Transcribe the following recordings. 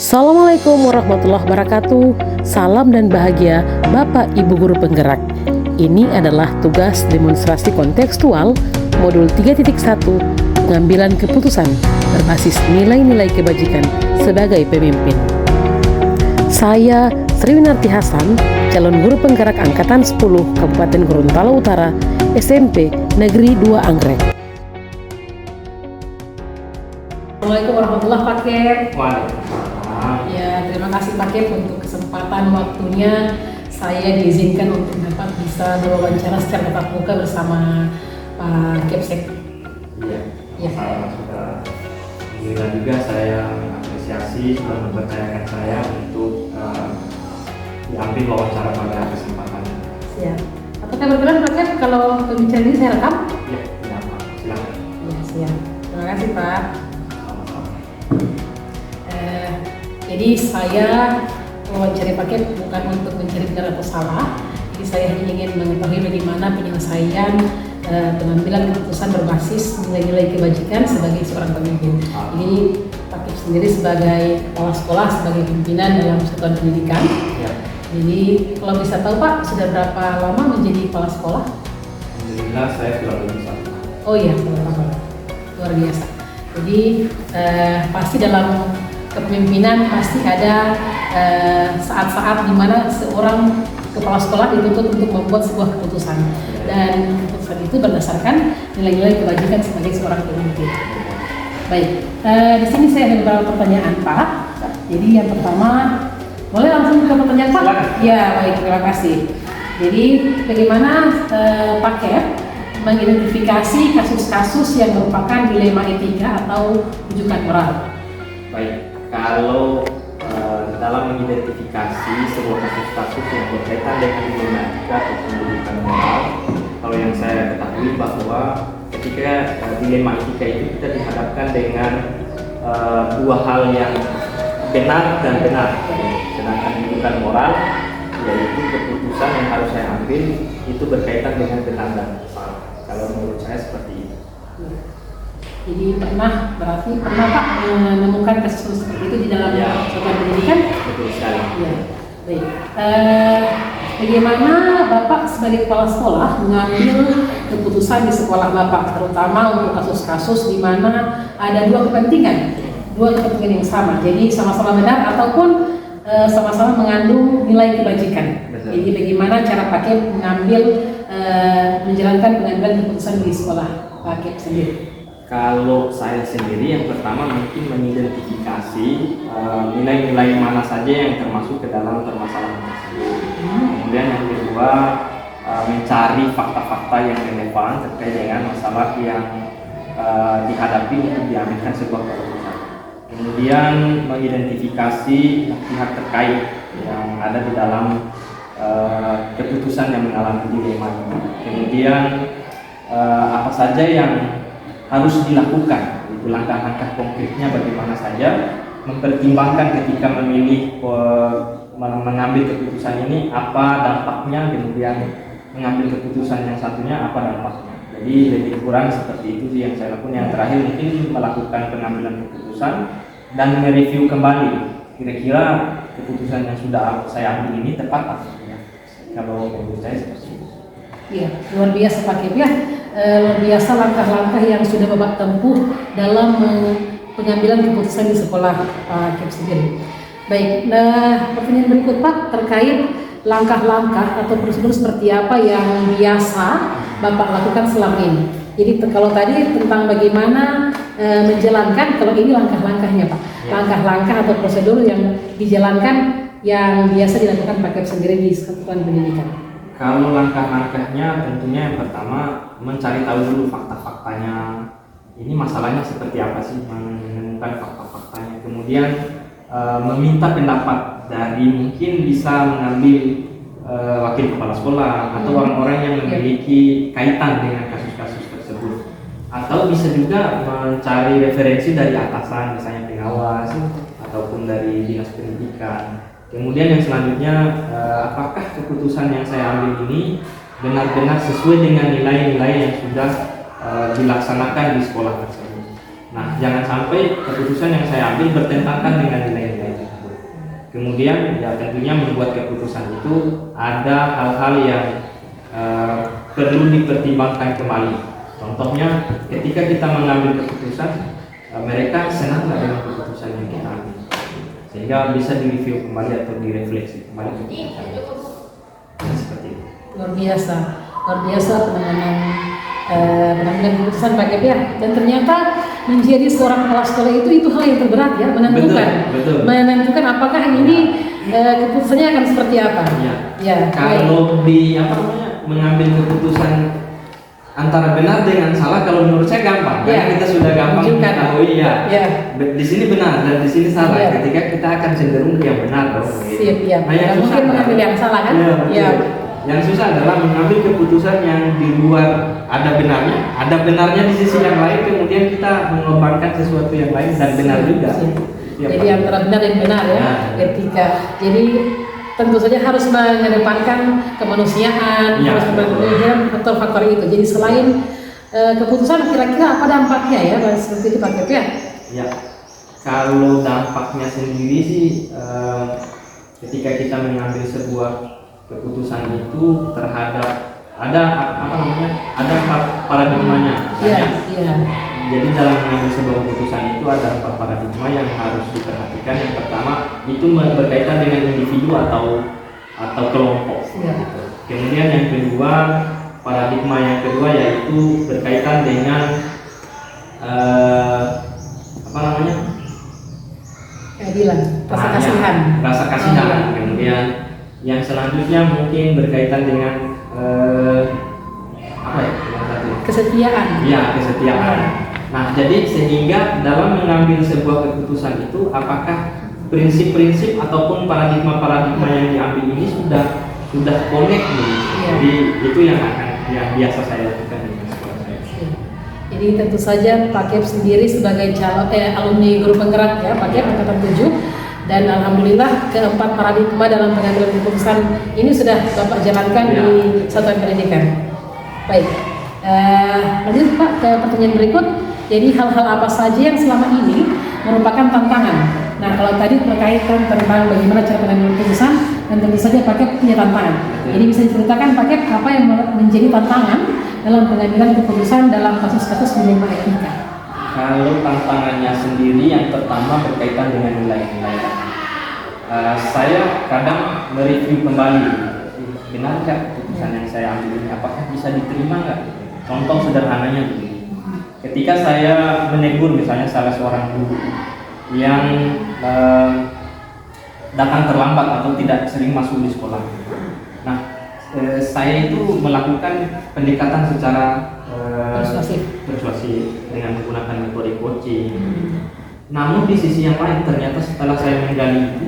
Assalamualaikum warahmatullahi wabarakatuh. Salam dan bahagia Bapak Ibu Guru Penggerak. Ini adalah tugas demonstrasi kontekstual modul 3.1 pengambilan keputusan berbasis nilai-nilai kebajikan sebagai pemimpin. Saya Sri Winarti Hasan, calon guru penggerak angkatan 10 Kabupaten Gorontalo Utara, SMP Negeri 2 Anggrek. Assalamualaikum warahmatullahi wabarakatuh. Ya, terima kasih Pak Kep untuk kesempatan waktunya. Saya diizinkan untuk dapat bisa berwawancara secara tatap muka bersama Pak Kepsek. Iya. Ya. Alhamdulillah juga saya apresiasi sudah mempercayakan saya untuk diambil wawancara pada kesempatan. Siap. Apakah berkenan Pak Kep kalau pembicaraan ini saya rekam? Iya, silakan. Ya, siap. Terima kasih Pak. Jadi saya mewawancari Pak Kep bukan untuk mencari benar atau salah. Jadi saya hanya ingin mengetahui bagaimana penyelesaian pengambilan keputusan berbasis nilai-nilai kebajikan sebagai seorang pemimpin. Jadi Pak Kep sendiri sebagai kepala sekolah, sebagai pimpinan dalam satuan pendidikan. Ya. Jadi kalau bisa tahu Pak, sudah berapa lama menjadi kepala sekolah? Alhamdulillah saya sudah lulus. Oh iya, luar biasa. Jadi pasti dalam kepemimpinan pasti ada saat-saat di mana seorang kepala sekolah dituntut untuk membuat sebuah keputusan, dan keputusan itu berdasarkan nilai-nilai kebajikan sebagai seorang pemimpin. Baik, di sini saya ada beberapa pertanyaan Pak. Jadi yang pertama, boleh langsung ke pertanyaan Pak? Silakan. Ya, baik, terima kasih. Jadi bagaimana Pak Kep mengidentifikasi kasus-kasus yang merupakan dilema etika atau rujukan moral? Baik. Kalau dalam mengidentifikasi sebuah kasus-kasus yang berkaitan dengan dilema etika atau pendidikan moral, kalau yang saya ketahui bahwa ketika dilema etika itu kita dihadapkan dengan dua hal yang benar dan benar, sedangkan pendidikan moral yaitu keputusan yang harus saya ambil itu berkaitan dengan benar dan salah. Kalau menurut saya seperti itu. Jadi berarti pernah Pak menemukan kasus seperti itu di dalam satuan pendidikan? Betul sekali. Ya, baik. Bagaimana Bapak sebagai kepala sekolah mengambil keputusan di sekolah Bapak, terutama untuk kasus-kasus di mana ada dua kepentingan yang sama, jadi sama-sama benar ataupun sama-sama mengandung nilai kebajikan. Betul. Jadi bagaimana cara Pak Kep menjalankan pengambilan keputusan di sekolah Pak Kep sendiri? Kalau saya sendiri yang pertama mungkin mengidentifikasi nilai-nilai mana saja yang termasuk ke dalam permasalahan tersebut. Kemudian yang kedua mencari fakta-fakta yang relevan terkait dengan masalah yang dihadapi untuk diambilkan sebuah keputusan. Kemudian mengidentifikasi pihak terkait yang ada di dalam keputusan yang mengalami dilema ini. Kemudian apa saja yang harus dilakukan, itu langkah-langkah konkretnya bagaimana saja, mempertimbangkan ketika memilih mengambil keputusan ini apa dampaknya, kemudian mengambil keputusan yang satunya apa dampaknya. Jadi lebih kurang seperti itu yang saya lakukan. Yang terakhir mungkin melakukan pengambilan keputusan dan mereview kembali kira-kira keputusan yang sudah saya ambil ini tepat atau tidak. Kalau menurut saya seperti itu. Iya, luar biasa Pak Kep ya. Luar biasa langkah-langkah yang sudah Bapak tempuh dalam pengambilan keputusan di sekolah Pak Kep sendiri. Baik, nah pertanyaan berikut Pak terkait langkah-langkah atau prosedur seperti apa yang biasa Bapak lakukan selama ini. Jadi kalau tadi tentang bagaimana menjalankan, kalau ini langkah-langkahnya Pak, langkah-langkah atau prosedur yang dijalankan yang biasa dilakukan Pak Kep sendiri di satuan pendidikan. Kalau langkah-langkahnya tentunya yang pertama mencari tahu dulu fakta-faktanya. Ini masalahnya seperti apa sih, menemukan fakta-faktanya. Kemudian meminta pendapat dari mungkin bisa mengambil wakil kepala sekolah atau orang-orang yang memiliki kaitan dengan kasus-kasus tersebut. Atau bisa juga mencari referensi dari atasan, misalnya pengawas ataupun dari dinas pendidikan. Kemudian yang selanjutnya, apakah keputusan yang saya ambil ini benar-benar sesuai dengan nilai-nilai yang sudah dilaksanakan di sekolah tersebut. Nah, jangan sampai keputusan yang saya ambil bertentangan dengan nilai-nilai itu. kemudian ya tentunya membuat keputusan itu ada hal-hal yang perlu dipertimbangkan kembali. Contohnya ketika kita mengambil keputusan, mereka senang nggak dengan keputusan yang kita ambil, sehingga bisa direview kembali atau direfleksi kembali keputusan seperti itu. Luar biasa penanganan pengambilan keputusan Pak Kep ya. Dan ternyata menjadi seorang kepala sekolah itu hal yang terberat ya, menentukan apakah ini keputusannya akan seperti apa. Ya. Kalau mengambil keputusan antara benar dengan salah, kalau menurut saya gampang, karena kita sudah gampang mengetahui di sini benar dan di sini salah. Ketika kita akan cenderung ke yang benar dong. Nah, yang mungkin mengambil yang salah kan? Yang susah adalah mengambil keputusan yang di luar ada benarnya di sisi yang lain, kemudian kita mengorbankan sesuatu yang lain dan benar juga. Jadi antara benar dan benar ya, ketika jadi tentu saja harus mengedepankan kemanusiaan, harus mengedepankan faktor-faktor itu. Jadi selain keputusan, kira-kira apa dampaknya ya, seperti itu Pak Kep ya? Ya, kalau dampaknya sendiri sih, ketika kita mengambil sebuah keputusan itu terhadap ada paradigmanya. Jadi dalam mengambil sebuah keputusan itu ada 4 paradigma yang harus diperhatikan. Yang pertama itu berkaitan dengan individu atau kelompok. Kemudian yang kedua, paradigma yang kedua yaitu berkaitan dengan keadilan, rasa kasihan. Kemudian yang selanjutnya mungkin berkaitan dengan kesetiaan. Kesetiaan. Nah, jadi sehingga dalam mengambil sebuah keputusan itu, apakah prinsip-prinsip ataupun paradigma-paradigma yang diambil ini sudah connect nih. Jadi itu yang biasa saya lakukan di sekolah saya. Jadi tentu saja Pak Kep sendiri sebagai alumni guru penggerak ya, Pak Kep angkatan 7, dan alhamdulillah keempat paradigma dalam pengambilan keputusan ini sudah Bapak jalankan di satuan pendidikan. Baik, lanjut Pak ke pertanyaan berikut. Jadi hal-hal apa saja yang selama ini merupakan tantangan? Nah, kalau tadi berkaitan tentang bagaimana cara pengambilan keputusan, dan tentu saja Pak Kep punya tantangan. Jadi bisa diceritakan Pak Kep apa yang menjadi tantangan dalam pengambilan keputusan dalam kasus-kasus dilema etika? Kalau tantangannya sendiri, yang pertama berkaitan dengan nilai-nilai. Saya kadang mereview kembali, benarkah keputusan yang saya ambil ini, apakah bisa diterima nggak? Contoh sederhananya begini. Ketika saya menegur misalnya salah seorang guru yang datang terlambat atau tidak sering masuk di sekolah. Nah, saya itu melakukan pendekatan secara persuasif dengan menggunakan metode coaching. Namun di sisi yang lain, ternyata setelah saya menggali itu,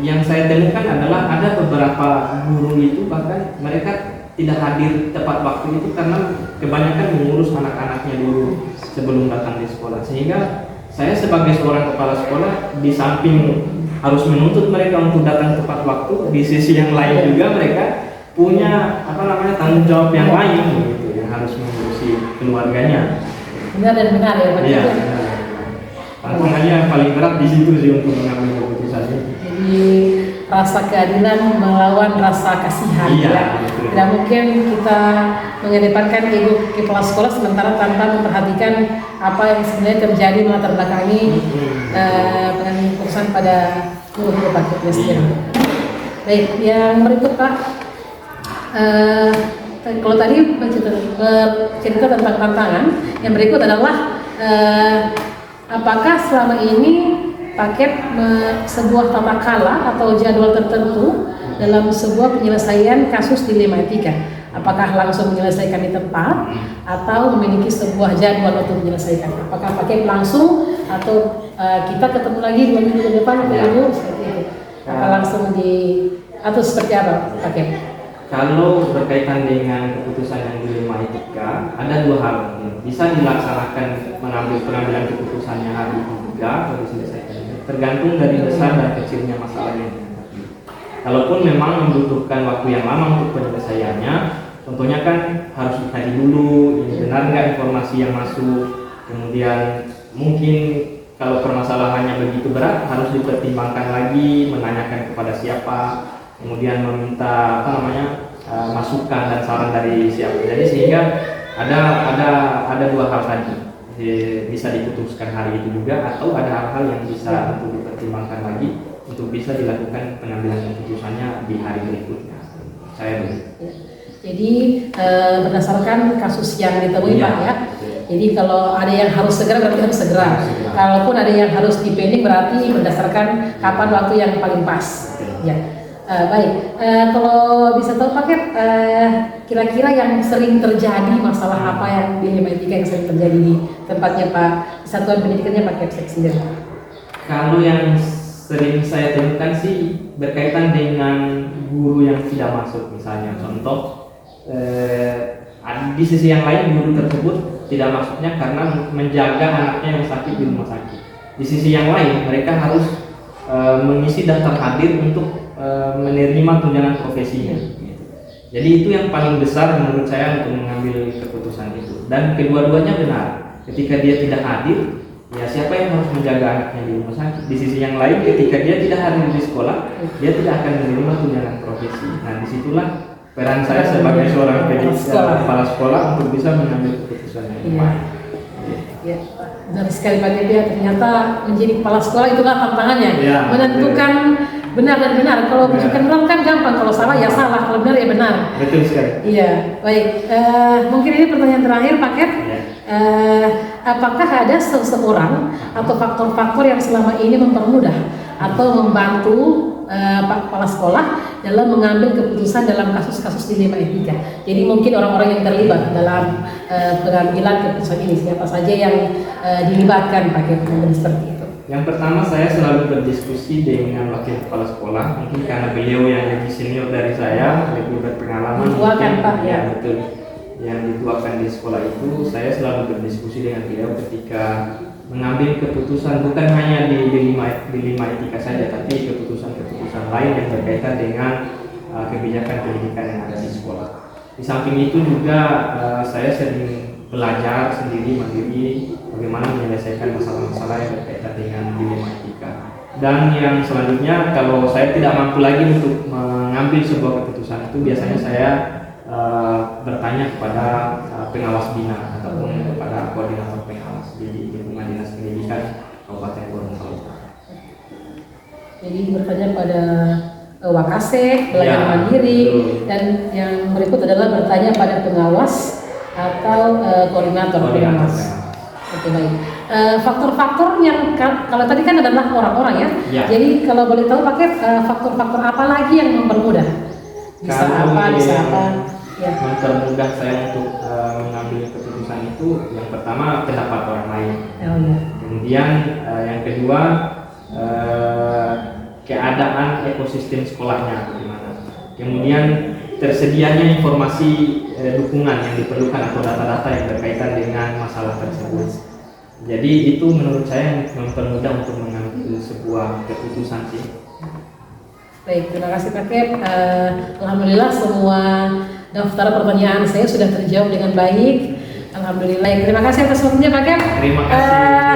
yang saya temukan adalah ada beberapa guru itu bahkan mereka tidak hadir tepat waktu itu karena kebanyakan mengurus anak-anaknya dulu sebelum datang di sekolah. Sehingga saya sebagai seorang kepala sekolah, di samping harus menuntut mereka untuk datang tepat waktu, di sisi yang lain juga mereka punya tanggung jawab yang lain gitu, yang harus mengurusi keluarganya. Benar dan benar ya Pak. Tantangannya paling berat di situ sih untuk mengambil keputusannya. Jadi rasa keadilan melawan rasa kasihan. Tidak mungkin kita mengedepankan ego kepala sekolah sementara tanpa memperhatikan apa yang sebenarnya terjadi melatar belakangi pengambilan keputusan pada guru-guru Pak Kep sendiri. Baik, yang berikut Pak. Kalau tadi cerita tentang tantangan, yang berikut adalah apakah selama ini Pak Kep sebuah tata kala atau jadwal tertentu dalam sebuah penyelesaian kasus dilema etika? Apakah langsung menyelesaikan di tempat atau memiliki sebuah jadwal untuk menyelesaikan? Apakah Pak Kep langsung atau kita ketemu lagi 2 minggu ke depan atau dulu seperti itu? Apa langsung atau seperti apa Pak Kep? Kalau berkaitan dengan keputusan yang dilema etika, ada 2 hal. Bisa dilaksanakan pengambilan keputusannya hari ketiga atau diselesaikan. Tergantung dari besar dan kecilnya masalahnya. Kalaupun memang membutuhkan waktu yang lama untuk penyelesaiannya, tentunya kan harus dikaji dulu, ini benar nggak informasi yang masuk. Kemudian mungkin kalau permasalahannya begitu begitu berat harus dipertimbangkan lagi, menanyakan kepada siapa, kemudian meminta masukan dan saran dari siapa. Jadi sehingga ada dua hal tadi, bisa diputuskan hari itu juga, atau ada hal-hal yang bisa untuk dipertimbangkan lagi untuk bisa dilakukan pengambilan keputusannya di hari berikutnya. Saya begitu. Jadi berdasarkan kasus yang ditemui Pak ya. Jadi kalau ada yang harus segera berarti harus segera. Kalaupun ada yang harus dipending berarti berdasarkan kapan waktu yang paling pas. Ya. Baik. Kalau bisa tahu Pak Kep, kira-kira yang sering terjadi masalah apa yang di Lima Etika yang sering terjadi di tempatnya Pak Satuan Pendidikannya Pak Kep sendiri? Kalau yang sering saya temukan sih berkaitan dengan guru yang tidak masuk, misalnya contoh di sisi yang lain guru tersebut tidak masuknya karena menjaga anaknya yang sakit di rumah sakit. Di sisi yang lain mereka harus mengisi daftar hadir untuk menerima tunjangan profesinya. Jadi itu yang paling besar menurut saya untuk mengambil keputusan itu. Dan kedua-duanya benar. Ketika dia tidak hadir, ya siapa yang harus menjaga anaknya di rumah sakit? Di sisi yang lain, ketika dia tidak hadir di sekolah, dia tidak akan menerima tunjangan profesi. Nah, disitulah peran saya sebagai seorang kepala sekolah untuk bisa mengambil keputusan yang baik. Ya, benar sekali Pak Kep, ternyata menjadi kepala sekolah itulah tantangannya, menentukan benar dan benar. Kalau bukan benar kan gampang, kalau salah ya salah, kalau benar ya benar. Betul sekali. Iya, baik. Mungkin ini pertanyaan terakhir Pak Kep. Apakah ada seseorang atau faktor-faktor yang selama ini mempermudah atau membantu Pak Kepala Sekolah dalam mengambil keputusan dalam kasus-kasus dilema etika? Jadi mungkin orang-orang yang terlibat dalam pengambilan keputusan ini, siapa saja yang dilibatkan Pak Kep seperti itu? Yang pertama, saya selalu berdiskusi dengan wakil kepala sekolah, mungkin karena beliau yang lebih senior dari saya, lebih berpengalaman. Dituakan Pak ya. Betul. Yang dituakan di sekolah itu, saya selalu berdiskusi dengan beliau ketika mengambil keputusan, bukan hanya di lima etika saja, tapi keputusan-keputusan lain yang berkaitan dengan kebijakan pendidikan yang ada di sekolah. Di samping itu juga saya sering belajar sendiri mandiri bagaimana menyelesaikan masalah-masalah yang berkaitan dengan dilema etika. Dan yang selanjutnya, kalau saya tidak mampu lagi untuk mengambil sebuah keputusan itu, biasanya saya bertanya kepada pengawas bina ataupun kepada koordinator pengawas di lingkungan dinas pendidikan Kabupaten Gorontalo. Jadi bertanya pada Wakasek, belajar mandiri, dan yang berikut adalah bertanya pada pengawas atau koordinator pengawas. Oke, baik. Faktor-faktor yang kalau tadi kan adalah orang-orang ya. Jadi kalau boleh tahu pakai faktor-faktor apa lagi yang mempermudah? Bisa apa? Ya. Mempermudah saya untuk mengambil keputusan itu, yang pertama pendapat orang lain. Kemudian yang kedua keadaan ekosistem sekolahnya bagaimana. Kemudian tersedianya informasi dukungan yang diperlukan atau data-data yang berkaitan dengan masalah tersebut. Jadi itu menurut saya mempermudah untuk mengambil sebuah keputusan sih. Baik, terima kasih Pak Kep. Alhamdulillah semua daftar pertanyaan saya sudah terjawab dengan baik. Alhamdulillah. Terima kasih atas waktunya Pak Kep. Terima kasih.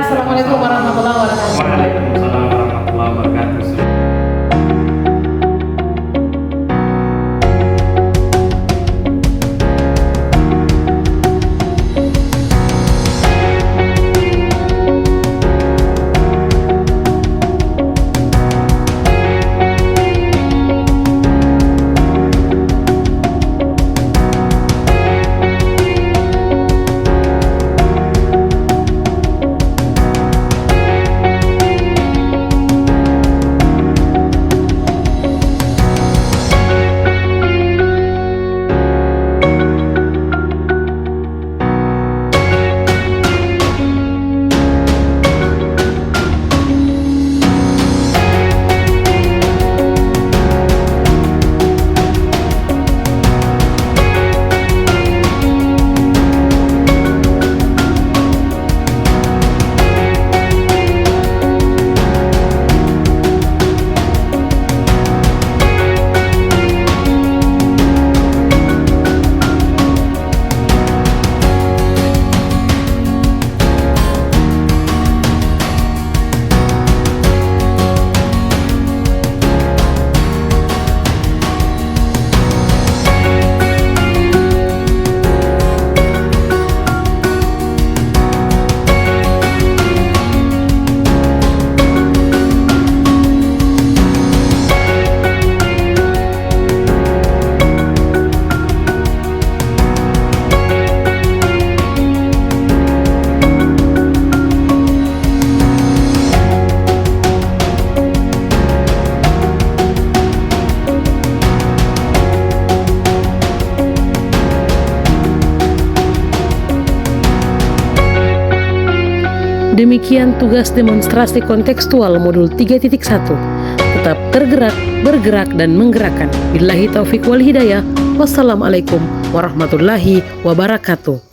Assalamualaikum warahmatullahi wabarakatuh. Waalaikumsalam warahmatullahi wabarakatuh. Demikian tugas demonstrasi kontekstual modul 3.1. Tetap tergerak, bergerak, dan menggerakkan. Billahi taufiq wal hidayah. Wassalamualaikum warahmatullahi wabarakatuh.